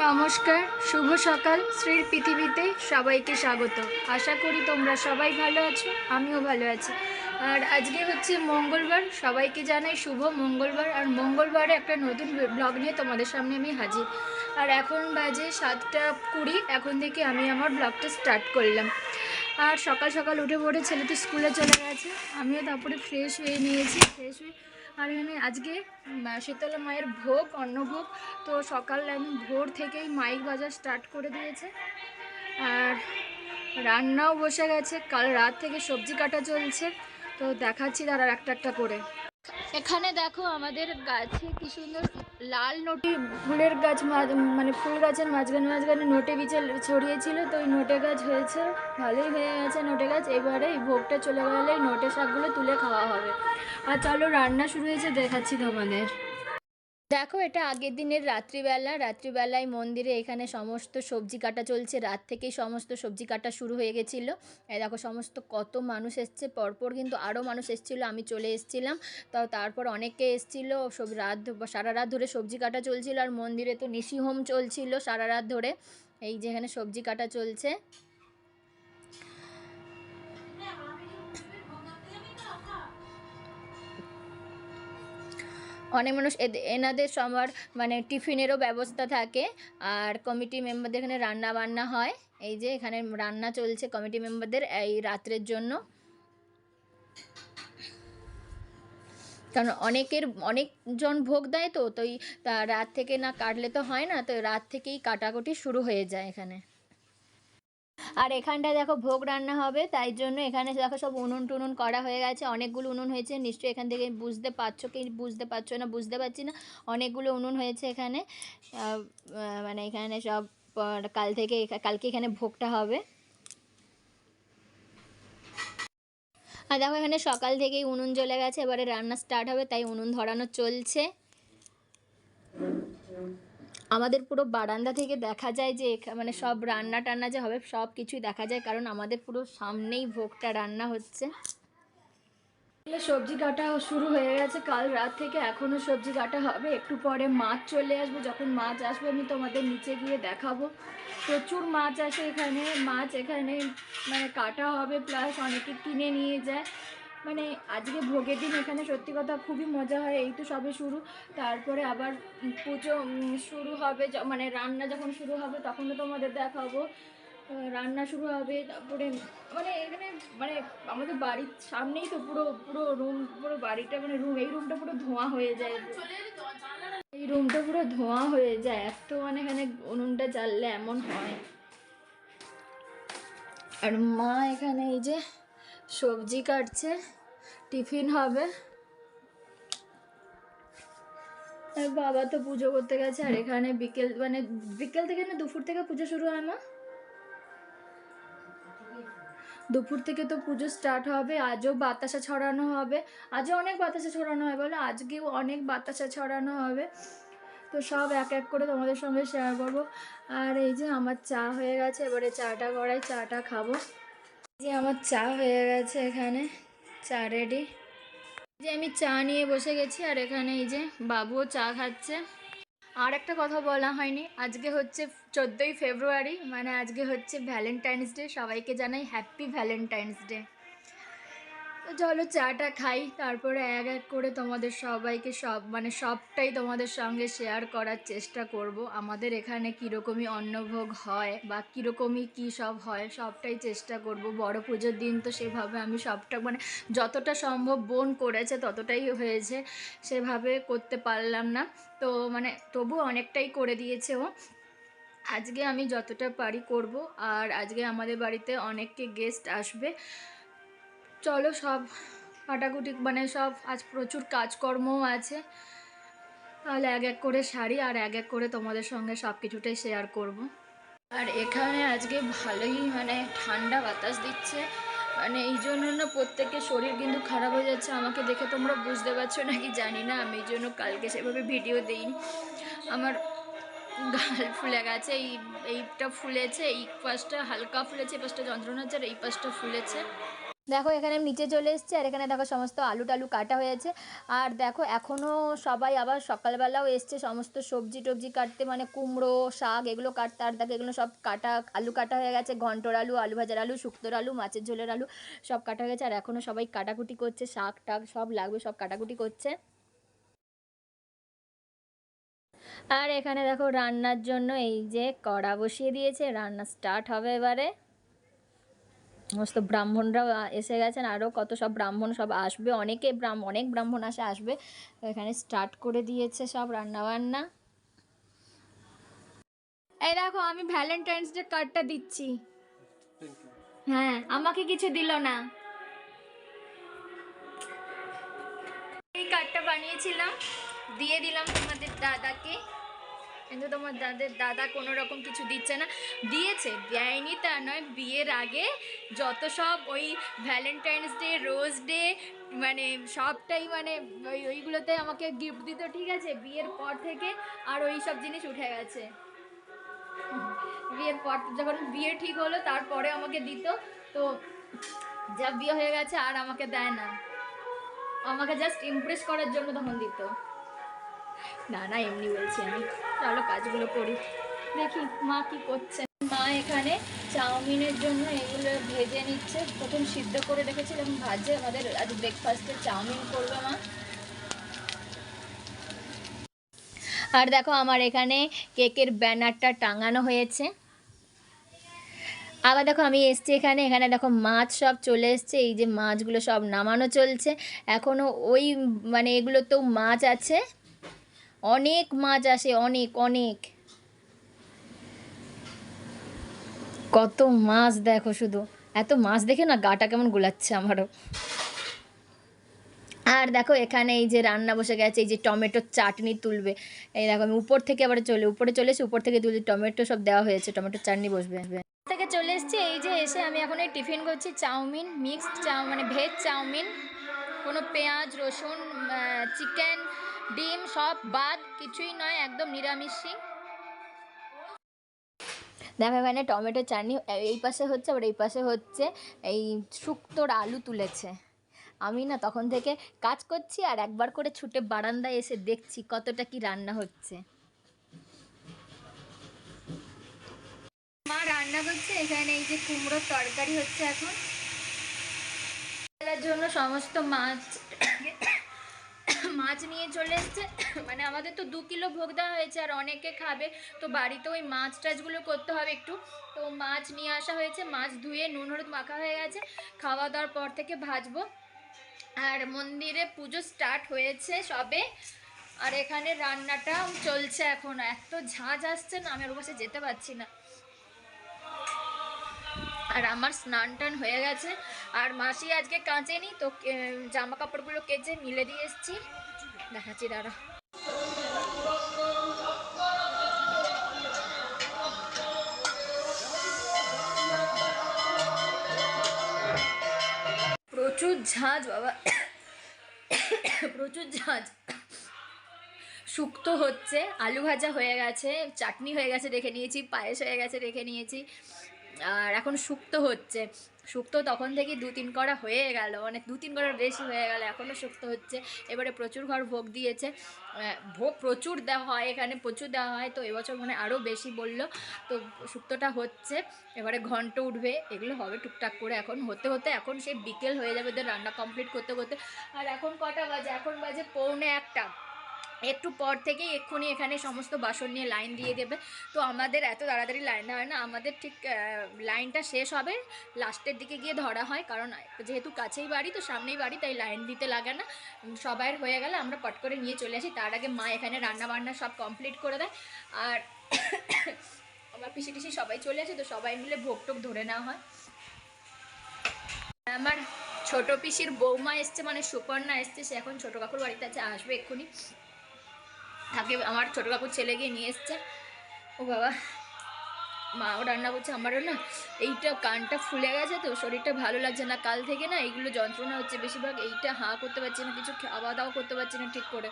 নমস্কার, শুভ সকাল। শ্রীর পৃথিবীতে সবাইকে স্বাগত। আশা করি তোমরা সবাই ভালো আছো, আমিও ভালো আছি। আর আজকে হচ্ছে মঙ্গলবার, সবাইকে জানাই শুভ মঙ্গলবার। আর মঙ্গলবারে একটা নতুন ব্লগ নিয়ে তোমাদের সামনে আমি হাজির। আর এখন বাজে 7:20, এখন থেকে আমি আমার ব্লগটা স্টার্ট করলাম। আর সকাল সকাল উঠে পড়ে ছেলে তো স্কুলে চলে গেছে, আমিও তারপরে ফ্রেশ হয়ে নিয়েছি। ফ্রেশ হয়ে আর এখানে আজকে শীতলা মায়ের ভোগ, অন্নভোগ। তো সকালে আমি ভোর থেকেই মাইক বাজা স্টার্ট করে দিয়েছে। আর রান্নাও বসে গেছে, কাল রাত থেকে সবজি কাটা চলছে। তো দেখাচ্ছি তারা একটা একটা করে। এখানে দেখো আমাদের গাছে কি সুন্দর লাল নটি ফুলের গাছ, মানে ফুল গাছের মাঝখানে মাঝখানে নোটে বিচে ছড়িয়েছিল। তো ওই নোটে গাছ হয়েছে, ভালোই হয়ে গেছে নোটে গাছ। এবারে এই ভোগটা চলে গেলে এই নোটে শাকগুলো তুলে খাওয়া হবে। আর চলো রান্না শুরু হয়েছে, দেখাচ্ছি তোমাদের। দেখো, এটা আগের দিনের রাত্রিবেলায় মন্দিরে এখানে সমস্ত সবজি কাটা চলছে। রাত থেকেই সমস্ত সবজি কাটা শুরু হয়ে গেছিলো। এই দেখো সমস্ত কত মানুষ এসছে, পরপর কিন্তু আরও মানুষ এসেছিলো, আমি চলে এসেছিলাম। তারপর অনেকে এসেছিলো, সারা রাত ধরে সবজি কাটা চলছিল। আর মন্দিরে তো নিশি হোম চলছিল সারা রাত ধরে। এই যেখানে সবজি কাটা চলছে। অনেক মানুষ, এনাদের সবার মানে টিফিনেরও ব্যবস্থা থাকে। আর কমিটি মেম্বারদের এখানে রান্না বান্না হয়। এই যে এখানে রান্না চলছে কমিটি মেম্বারদের এই রাত্রের জন্য। কারণ অনেকজন ভোগ দেয়, তো তা রাত থেকে না কাটলে তো হয় না, তো রাত থেকেই কাটাকুটি শুরু হয়ে যায় এখানে। আর এখানটায় দেখো ভোগ রান্না হবে, তাই জন্য এখানে দেখো সব উনুন টুনুন করা হয়ে গেছে। অনেকগুলো উনুন হয়েছে, নিশ্চয়ই এখান থেকে বুঝতে পারছো কি বুঝতে পারছো না বুঝতে পারছি না। অনেকগুলো উনুন হয়েছে এখানে। মানে এখানে সব কালকে এখানে ভোগটা হবে। আর দেখো এখানে সকাল থেকেই উনুন জ্বলে গেছে, এবারে রান্না স্টার্ট হবে, তাই উনুন ধরানো চলছে। আমাদের পুরো বারান্দা থেকে দেখা যায় যে মানে সব রান্না টান্না যে হবে সব কিছুই দেখা যায়, কারণ আমাদের পুরো সামনেই ভোগটা রান্না হচ্ছে। সবজি কাটা শুরু হয়ে গেছে কাল রাত থেকে, এখনও সবজি কাটা হবে। একটু পরে মাছ চলে আসবে, যখন মাছ আসবে আমি তোমাদের নিচে গিয়ে দেখাবো। প্রচুর মাছ আসে এখানে, মাছ এখানে মানে কাটা হবে, প্লাস অনেকে কিনে নিয়ে যায়। মানে আজকে ভোগের দিন এখানে সত্যি কথা খুবই মজা হয়। এই তো সবে শুরু, তারপরে আবার পুজো শুরু হবে, মানে রান্না যখন শুরু হবে তখনও তোমাদের দেখাবো। রান্না শুরু হবে, তারপরে মানে এখানে মানে আমাদের বাড়ির সামনেই তো পুরো পুরো রুম, পুরো বাড়িটা মানে এই রুমটা পুরো ধোঁয়া হয়ে যায়। এই রুমটা পুরো ধোঁয়া হয়ে যায়, এত মানে এখানে উনুনটা জ্বাললে এমন হয়। আর মা এখানে এই যে সবজি কাটছে, টিফিন হবে। আর বাবা তো পুজো করতে গেছে। আর এখানে বিকেল থেকে না দুপুর থেকে পুজো শুরু হয় না, দুপুর থেকে তো পুজো স্টার্ট হবে। আজও বাতাসা ছড়ানো হবে, আজও অনেক বাতাসা ছড়ানো হয় বলে, আজকেও অনেক বাতাসা ছড়ানো হবে। তো সব এক এক করে তোমাদের সঙ্গে শেয়ার করবো। আর এই যে আমার চা হয়ে গেছে, এবারে চাটা করাই, চাটা খাবো। এই যে আমার চা হয়ে গেছে, এখানে চা রেডি। যে আমি চা নিয়ে বসে গেছি, আর এখানে এই যে বাবুও চা খাচ্ছে। আর একটা কথা বলা হয়নি, আজকে হচ্ছে 14ই ফেব্রুয়ারি, মানে আজকে হচ্ছে ভ্যালেন্টাইন্স ডে। সবাইকে জানাই হ্যাপি ভ্যালেন্টাইন্স ডে। তো চলো চাটা খাই, তারপরে এক এক করে তোমাদের সবাইকে সবটাই তোমাদের সঙ্গে শেয়ার করার চেষ্টা করব। আমাদের এখানে কীরকমই অন্নভোগ হয় বা কীরকমই কী সব হয় সবটাই চেষ্টা করব। বড় পুজোর দিন তো সেভাবে আমি সবটা মানে যতটা সম্ভব বোন করেছে ততটাই হয়েছে, সেভাবে করতে পারলাম না। তো মানে তবু অনেকটাই করে দিয়েছে ও। আজকে আমি যতটা পারি করব। আর আজকে আমাদের বাড়িতে অনেককে গেস্ট আসবে। চলো সব কাটাকুটি মানে সব, আজ প্রচুর কাজকর্মও আছে, তাহলে এক এক করে সারি আর এক এক করে তোমাদের সঙ্গে সব কিছুটাই শেয়ার করব। আর এখানে আজকে ভালোই মানে ঠান্ডা বাতাস দিচ্ছে, মানে এই জন্য না প্রত্যেকের শরীর কিন্তু খারাপ হয়ে যাচ্ছে। আমাকে দেখে তোমরা বুঝতে পারছো নাকি জানি না, আমি এই জন্য কালকে সেভাবে ভিডিও দিইনি। আমার গাল ফুলে গেছে, এইটা ফুলেছে, এই পাশটা হালকা ফুলেছে, এই পাশটা যন্ত্রণা হচ্ছে, আর এই পাশটা ফুলেছে। দেখো এখানে আমি নিচে চলে এসেছি, আর এখানে দেখো সমস্ত আলু টালু কাটা হয়েছে। আর দেখো এখনও সবাই আবার সকালবেলাও এসছে সমস্ত সবজি টবজি কাটতে, মানে কুমড়ো শাক এগুলো কাটতে। আর দেখো এগুলো সব কাটা, আলু কাটা হয়ে গেছে, ঘন্টর আলু, আলু ভাজার আলু, শুক্তোর আলু, মাছের ঝোলের আলু সব কাটা হয়ে গেছে। আর এখনও সবাই কাটাকুটি করছে, শাক টাক সব লাগবে, সব কাটাকুটি করছে। আর এখানে দেখো রান্নার জন্য এই যে কড়া বসিয়ে দিয়েছে, রান্না স্টার্ট হবে এবারে। সমস্ত ব্রাহ্মণরাও এসে গেছেন, আরও কত সব ব্রাহ্মণ সব আসবে, অনেক ব্রাহ্মণ আসবে। তো এখানে স্টার্ট করে দিয়েছে সব রান্নাবান্না। এই দেখো আমি ভ্যালেন্টাইন্স ডে কার্ডটা দিচ্ছি। হ্যাঁ, আমাকে কিছু দিল না। এই কার্ডটা বানিয়েছিলাম, দিয়ে দিলাম তোমাদের দাদাকে, কিন্তু তোমার দাদা কোনো রকম কিছু দিচ্ছে না। দিয়েছে, দেয়নি তা নয়, বিয়ের আগে যত সব ওই ভ্যালেন্টাইন্স ডে, রোজ ডে, মানে সবটাই মানে ওইগুলোতে আমাকে গিফট দিত, ঠিক আছে। বিয়ের পর থেকে আর ওই সব জিনিস উঠে গেছে। বিয়ের পর যখন বিয়ে ঠিক হলো তারপরে আমাকে দিত, তো যা বিয়ে হয়ে গেছে আর আমাকে দেয় না, আমাকে জাস্ট ইমপ্রেস করার জন্য তখন দিত। না না, এমনি বলছি আমি। চলো কাজগুলো করি, দেখি মা কি করছে। মা এখানে চাউমিনের জন্য এগুলো ভেজে নিচ্ছে, প্রথম সিদ্ধ করে রেখেছিলাম, ভাজে আমাদের আজ ব্রেকফাস্টে চাউমিন করবে মা। আর দেখো আমার এখানে কেকের ব্যানারটা টাঙানো হয়েছে। আবার দেখো আমি এসছি এখানে, এখানে দেখো মাছ সব চলে এসছে, এই যে মাছগুলো সব নামানো চলছে এখনও। ওই মানে এগুলো তো মাছ আছে, অনেক মাছ আসে, অনেক অনেক, কত মাছ দেখো, শুধু এত মাছ দেখে না গাটা কেমন গোলাচ্ছে আমারও। আর দেখো এখানে এই যে রান্না বসে গেছে, এই যে টমেটোর চাটনি তুলবে। এই দেখো আমি উপর থেকে আবার উপরে চলে এসে উপর থেকে তুলে টমেটো সব দেওয়া হয়েছে, টমেটোর চাটনি বসবে। থেকে চলে এসেছি, এই যে এসে আমি এখন এই টিফিন করছি চাউমিন, মিক্সড মানে ভেজ চাউমিন, কোনো পেঁয়াজ রসুন চিকেন ডিম সব বাদ, কিছুই নয়, একদম নিরামিষই। দেখো এখানে টমেটো চাটনি এই পাশে হচ্ছে, আবার এই পাশে হচ্ছে এই শুক্তোর আলু তুলেছে। আমি না তখন থেকে কাজ করছি আর একবার করে ছুটে বারান্দায় এসে দেখছি কতটা কি রান্না হচ্ছে। মা রান্না করছে এখানে, এই যে কুমড়োর তরকারি হচ্ছে এখন। বেলার জন্য সমস্ত মাছ নিয়ে চলে এসছে, মানে আমাদের তো 2 কিলো ভোগ দেওয়া হয়েছে আর অনেকে খাবে, তো বাড়িতে ওই মাছ টাছগুলো করতে হবে একটু। তো মাছ নিয়ে আসা হয়েছে, মাছ ধুয়ে নুন হলুদ মাখা হয়ে গেছে, খাওয়া দাওয়ার পর থেকে ভাজবো। আর মন্দিরে পুজো স্টার্ট হয়েছে সবে, আর এখানে রান্নাটাও চলছে এখন। এত ঝাঁঝ আসছে না, আমি ওর পাশে যেতে পারছি না। আর আমার স্নান টান হয়ে গেছে, আর মাসি আজকে কাচেনি, তো জামা কাপড়গুলো কেচে মিলে দিয়ে এসেছি, দেখাচ্ছি দাঁড়া। প্রচুর ঝাঁঝ বাবা, প্রচুর ঝাঁঝ। শুক্তো হচ্ছে, আলু ভাজা হয়ে গেছে, চাটনি হয়ে গেছে রেখে নিয়েছি, পায়েস হয়ে গেছে রেখে নিয়েছি, আর এখন শুক্তো হচ্ছে। শুক্তো তখন থেকে 2-3 কড়া হয়ে গেল, মানে 2-3 কড়ার বেশি হয়ে গেল, এখনও শুক্তো হচ্ছে। এবারে প্রচুর ঘর ভোগ দিয়েছে, ভোগ প্রচুর দেওয়া হয় এখানে, প্রচুর দেওয়া হয়, তো এবছর মানে আরও বেশি বললো। তো শুক্তোটা হচ্ছে, এবারে ঘন্ট উঠবে, এগুলো হবে টুকটাক করে। এখন হতে হতে এখন সেই বিকেল হয়ে যাবে ওদের রান্না কমপ্লিট করতে করতে। আর এখন কটা বাজে, এখন বাজে 1:45। একটু পর থেকেই এক্ষুনি এখানে সমস্ত বাসন নিয়ে লাইন দিয়ে দেবে। তো আমাদের এত তাড়াতাড়ি লাইন হয় না, আমাদের ঠিক লাইনটা শেষ হবে লাস্টের দিকে গিয়ে ধরা হয়, কারণ যেহেতু কাছেই বাড়ি, তো সামনেই বাড়ি, তাই লাইন দিতে লাগে না। সবাইয়ের হয়ে গেলে আমরা পট করে নিয়ে চলে আসি, তার আগে মা এখানে রান্না বান্না সব কমপ্লিট করে দেয়। আর আমার পিসি টিসি সবাই চলে আসে, তো সবাই মিলে ভোগ টোগ ধরে নেওয়া হয়। আমার ছোটো পিসির বৌমা এসছে, মানে সুপর্ণা এসছে, সে এখন ছোটো কাকুর বাড়িতে আছে, আসবে এক্ষুনি। আগে আমার ছোটো কাকুর ছেলে গিয়ে নিয়ে এসছে। ও বাবা, মাও রান্না করছে, আমারও না এইটা কানটা ফুলে গেছে, তো শরীরটা ভালো লাগছে না কাল থেকে, না এইগুলো যন্ত্রণা হচ্ছে বেশিরভাগ, এইটা হাঁ করতে পারছি না, কিছু খাওয়া দাওয়া করতে পারছি না ঠিক করে।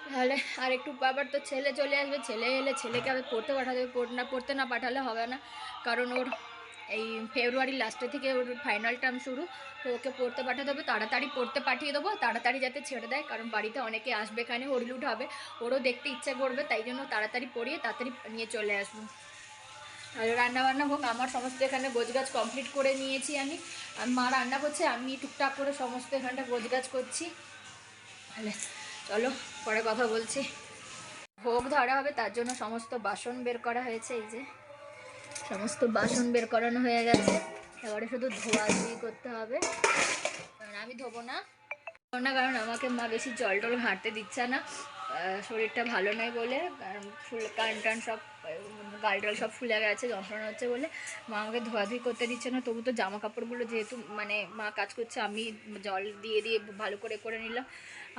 তাহলে আর একটু আবার তো ছেলে চলে আসবে, ছেলে এলে ছেলেকে আবার পড়তে পাঠাতে হবে, পড়তে না পাঠালে হবে না, কারণ ওর এই ফেব্রুয়ারির লাস্টে থেকে ওর ফাইনাল টার্ম শুরু, তো ওকে পড়তে পাঠাতে হবে, তাড়াতাড়ি পড়তে পাঠিয়ে দেবো, তাড়াতাড়ি যাতে ছেড়ে দেয়, কারণ বাড়িতে অনেকে আসবে, এখানে হরিলুট হবে, ওরও দেখতে ইচ্ছা করবে, তাই জন্য তাড়াতাড়ি পড়িয়ে তাড়াতাড়ি নিয়ে চলে আসবো। আর রান্নাবান্না হোক, আমার সমস্ত এখানে গোছগাছ কমপ্লিট করে নিয়েছি আমি, মা রান্না করছে, আমি টুকটাক করে সমস্ত এখানটা গোছগাছ করছি। তাহলে চলো পরে কথা বলছি। ভোগ ধরা হবে, তার জন্য সমস্ত বাসন বের করা হয়েছে, এই যে সমস্ত বাসন বের করানো হয়ে গেছে, এবারে শুধু ধোয়াধুয়ি করতে হবে, কারণ আমি ধোবো না, কারণ আমাকে মা বেশি জল টল ঘাঁটতে দিচ্ছে না, শরীরটা ভালো নয় বলে, কারণ কান টান সব গাল টাল সব ফুলে গেছে, যন্ত্রণা হচ্ছে বলে মা আমাকে ধোয়াধুয়ি করতে দিচ্ছে না। তবু তো জামা কাপড়গুলো যেহেতু মানে মা কাজ করছে, আমি জল দিয়ে দিয়ে ভালো করে নিলাম,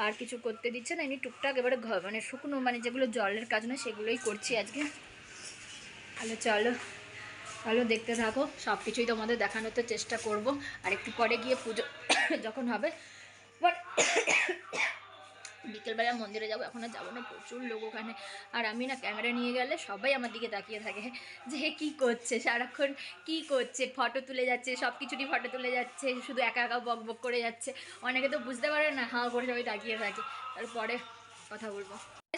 আর কিছু করতে দিচ্ছে না, এমনি টুকটাক এবারে মানে শুকনো মানে যেগুলো জলের কাজ না সেগুলোই করছি আজকে। তাহলে চলো দেখতে থাকো, সব কিছুই তোমাদের দেখানোর তো চেষ্টা করব। আর একটু পরে গিয়ে পুজো যখন হবে, বাট বিকেলবেলা মন্দিরে যাবো, এখন আর যাবো না, প্রচুর লোক ওখানে, আর আমি না ক্যামেরা নিয়ে গেলে সবাই আমার দিকে তাকিয়ে থাকে যে কী করছে, সারাক্ষণ কী করছে, ফটো তুলে যাচ্ছে, সব কিছুরই ফটো তুলে যাচ্ছে, শুধু একা একা বক বক করে যাচ্ছে, অনেকে তো বুঝতে পারে না, হাঁ করে সবাই তাকিয়ে থাকে। তারপরে কথা বলবো।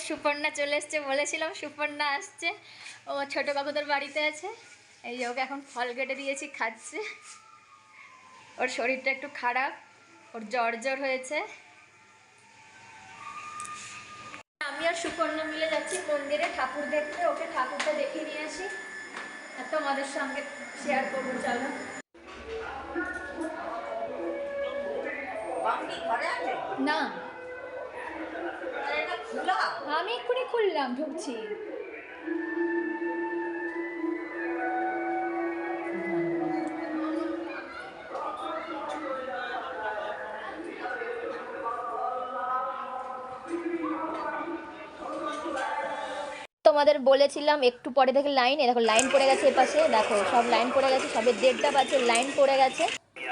সুপর্ণা চলে এসছে, বলেছিলাম সুপর্ণা আসছে, ও ছোটো কাকুদের বাড়িতে আছে, এই যে ওকে এখন ফল কেটে দিয়েছি, খাচ্ছে, ওর শরীরটা একটু খারাপ, ওর জ্বর হয়েছে। আমি আর সুপর্ণা মিলে যাচ্ছি মন্দিরে ঠাকুর দেখতে, ওকে ঠাকুরটা দেখিয়ে নিয়ে আসি আর তোমাদের সঙ্গে শেয়ার করবো। চলো। না আমি এক্ষুনি খুললাম, ঢুকছি। তোমাদের বলেছিলাম একটু পরে থেকে লাইন, দেখো লাইন পড়ে গেছে এপাশে, দেখো সব লাইন পড়ে গেছে, সবে 1:30 বাজে লাইন পড়ে গেছে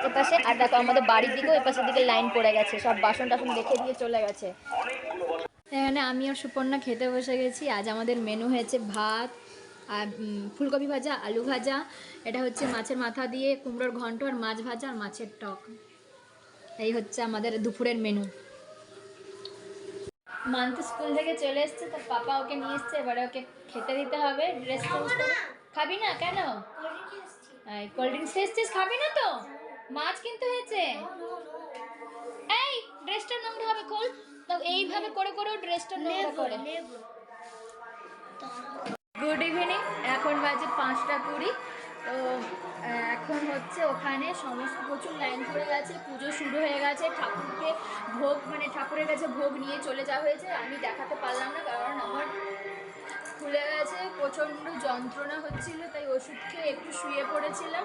এপাশে, আর দেখো আমাদের বাড়ির দিকেও এপাশের দিকে লাইন পড়ে গেছে, সব বাসন টাসন রেখে দিয়ে চলে গেছে। এখানে আমি আর সুপর্ণা খেতে বসে গেছি। আজ আমাদের মেনু হয়েছে ভাত আর ফুলকপি ভাজা, আলু ভাজা, এটা হচ্ছে মাছের মাথা দিয়ে কুমড়োর ঘন্ট, আর মাছ ভাজা আর মাছের টক। এই হচ্ছে আমাদের দুপুরের মেনু। মান্ত স্কুল থেকে চলে এসছে, তো পাপা ওকে নিয়ে এসছে, এবারে ওকে খেতে দিতে হবে। ড্রেস চেঞ্জ করে খাবি না কেন? কোল্ড ড্রিঙ্কস এসছিস, খাবি না তো? মাছ কিনতে হয়েছে, এই ড্রেসটা নোংরা হবে, খোল। তো এইভাবে করে ড্রেসটা নোংরা করে। গুড ইভিনিং, এখন বাজে 5টা 20। তো এখন হচ্ছে ওখানে সমস্ত প্রচুর লাইন পড়ে গেছে, পুজো শুরু হয়ে গেছে, ঠাকুরকে ভোগ মানে ঠাকুরের কাছে ভোগ নিয়ে চলে যাওয়া হয়েছে। আমি দেখাতে পারলাম না, কারণ আমার খুলে গেছে, প্রচণ্ড যন্ত্রণা হচ্ছিল, তাই ওষুধ খেয়ে একটু শুয়ে পড়েছিলাম।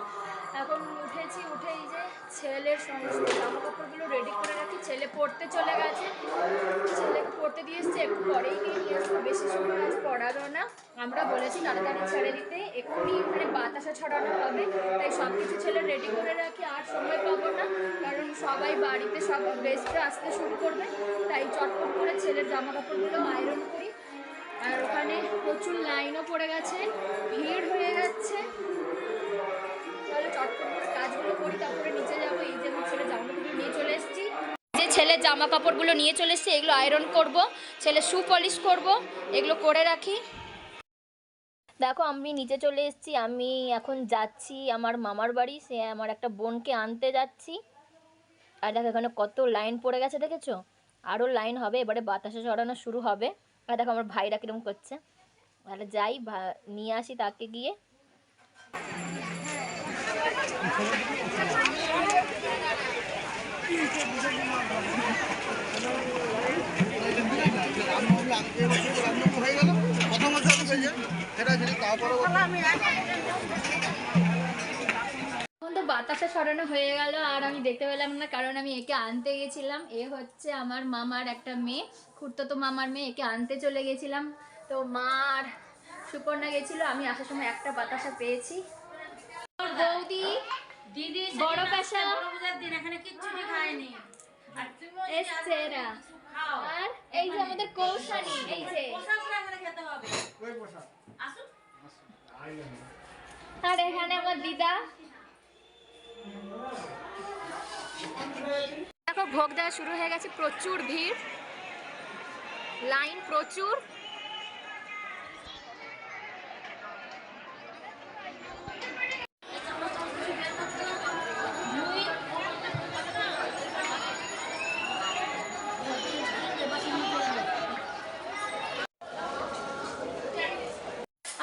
এখন উঠেছি, উঠে এই যে ছেলের সমস্ত জামা কাপড়গুলো রেডি করে রাখি, ছেলে পড়তে চলে গেছে, ছেলেকে পড়তে দিয়ে এসছে, একটু পরেই গিয়ে নিয়ে আসবো, বেশি সময় আজ পড়ালো না। আমরা বলেছি তাড়াতাড়ি ছেড়ে দিতে, এক্ষুনি মানে বাতাসা ছড়ানো হবে, তাই সব কিছু ছেলে রেডি করে রাখি, আর সময় পাবো না, কারণ সবাই বাড়িতে সব গেস্টরা আসতে শুরু করবে, তাই চটপট করে ছেলের জামা কাপড়গুলো আয়রন করি। আর ওখানে প্রচুর লাইনও পড়ে গেছে, ভিড় হয়ে যাচ্ছে, তাহলে চটপট করে কাজগুলো করি, তারপরে নিচে যাবো। এই যে আমার ছেলে জামা কাপড়গুলো নিয়ে চলে এসেছি, যে ছেলের জামা কাপড়গুলো নিয়ে চলে এসেছি, এগুলো আয়রন করব, ছেলে শু পলিশ করব, এগুলো করে রাখি। দেখো আমি নিচে চলে এসেছি, আমি এখন যাচ্ছি আমার মামার বাড়ি, সে আমার একটা বোনকে আনতে যাচ্ছি। আর দেখো এখানে কত লাইন পড়ে গেছে, দেখেছো? আরও লাইন হবে, এবারে বাতাসা ছড়ানো শুরু হবে। আর দেখো আমার ভাইরা কিরম করছে, তাহলে যাই নিয়ে আসি তাকে গিয়ে। এখন তো বাতাসা ছড়ানো হয়ে গেল, আর আমি দেখতে পেলাম না, কারণ আমি একে আনতে গেছিলাম। এ হচ্ছে আমার মামার একটা মেয়ে, খুড়তো মামার মেয়ে, একে আনতে চলে গেছিলাম। তো মা আর সুপর্ণা গেছিল, আমি আসার সময় একটা বাতাসা পেয়েছি। বৌদি দিদি বড় পেশা দিন এখানে কিচ্ছুই খায়নি, এসছে এরা। আর এই যে আমাদের কৌশানি, এই যে খেতে হবে, আর এখানে আমার দিদা দেখো ভোগ দেওয়া শুরু হয়ে গেছে, প্রচুর ভিড়, লাইন প্রচুর।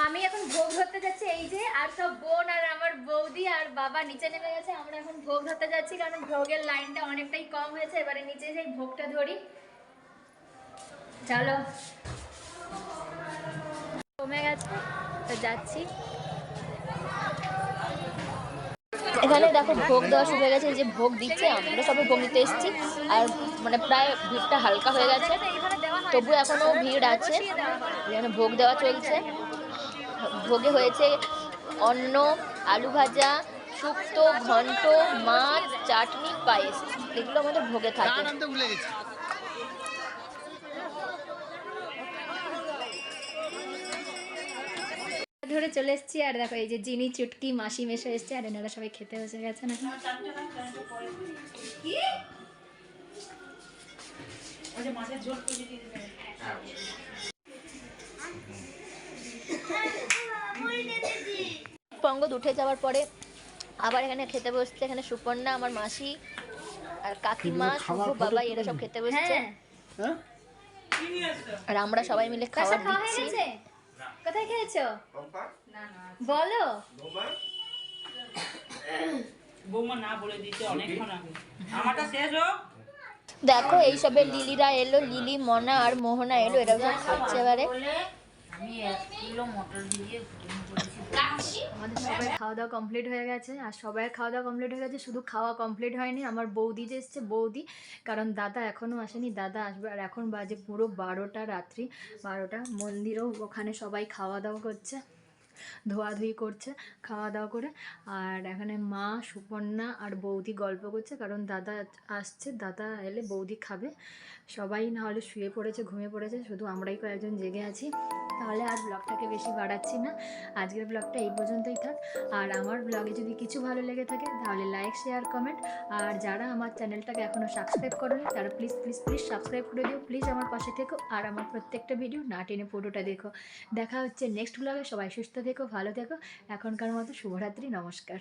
আমি এখন ভোগ ধরতে যাচ্ছি, এই যে আর সব বোন আর আমার বৌদি আর বাবা নিচে নেমে গেছে। আমরা এখন ভোগ ধরতে যাচ্ছি কারণ ভোগের লাইনটা অনেকটাই কম হয়েছে। এবারে নিচে যাই, ভোগটা ধরি, চলো। কমে গেছে তো যাচ্ছি। এখানে দেখো ভোগ দেওয়া শুরু হয়ে গেছে, এই যে ভোগ দিচ্ছে, আমরা সবাই ভোগ নিতে এসেছি। আর মানে প্রায় ভিড়টা হালকা হয়ে গেছে, তবু এখনো ভিড় আছে। এখানে ভোগ দেওয়া চলছে। ভোগে হয়েছে অন্ন, আলু ভাজা, শুক্তো, ঘন্ট, মাছ, চাটনি, পায়েস, এগুলো আমাদের ভোগে থাকে। ধরে চলে এসেছি, আর দেখো এই যে জিনি, চুটকি, মাসি মেশো এসছে, আর এনারা সবাই খেতে বসে গেছে না। পঙ্গদ উঠে যাওয়ার পরে আবার এখানে খেতে বসছে। এখানে সুপর্ণা, আমার মাসি আর কাকিমা, শুভ, বাবা, এরা সব খেতে বসছে। আর আমরা সবাই মিলে খাবার দিচ্ছি। কোথায় খেয়েছো বলো? দেখো এইসবের লিলিরা এলো, লিলি, মনা আর মোহনা এলো, এরা সব খাচ্ছে। এবারে আমাদের সবাই খাওয়া দাওয়া কমপ্লিট হয়ে গেছে, আর সবাই খাওয়া দাওয়া কমপ্লিট হয়ে গেছে, শুধু খাওয়া কমপ্লিট হয়নি আমার বৌদি যে এসছে, বৌদি, কারণ দাদা এখনও আসেনি, দাদা আসবে। আর এখন বাজে পুরো 12টা, রাত্রি 12টা। মন্দিরেও ওখানে সবাই খাওয়া দাওয়া করছে, ধোয়াধুয়ি করছে খাওয়া দাওয়া করে। আর এখানে মা, সুপর্ণা আর বৌদি গল্প করছে, কারণ দাদা আসছে, দাদা এলে বৌদি খাবে। সবাই না হলে শুয়ে পড়েছে, ঘুমিয়ে পড়েছে, শুধু আমরাই কয়েকজন জেগে আছি। তাহলে আর ব্লগটাকে বেশি বাড়াচ্ছি না, আজকের ব্লগটা এই পর্যন্তই থাক। আর আমার ব্লগে যদি কিছু ভালো লেগে থাকে তাহলে লাইক, শেয়ার, কমেন্ট। আর যারা আমার চ্যানেলটাকে এখনও সাবস্ক্রাইব করেনি তারা প্লিজ প্লিজ প্লিজ সাবস্ক্রাইব করে দিও, প্লিজ আমার পাশে থেকো। আর আমার প্রত্যেকটা ভিডিও না টেনে পুরোটা দেখো। দেখা হচ্ছে নেক্সট ব্লগে। সবাই সুস্থ থেকো, ভালো থেকো। এখনকার মতো শুভরাত্রি, নমস্কার।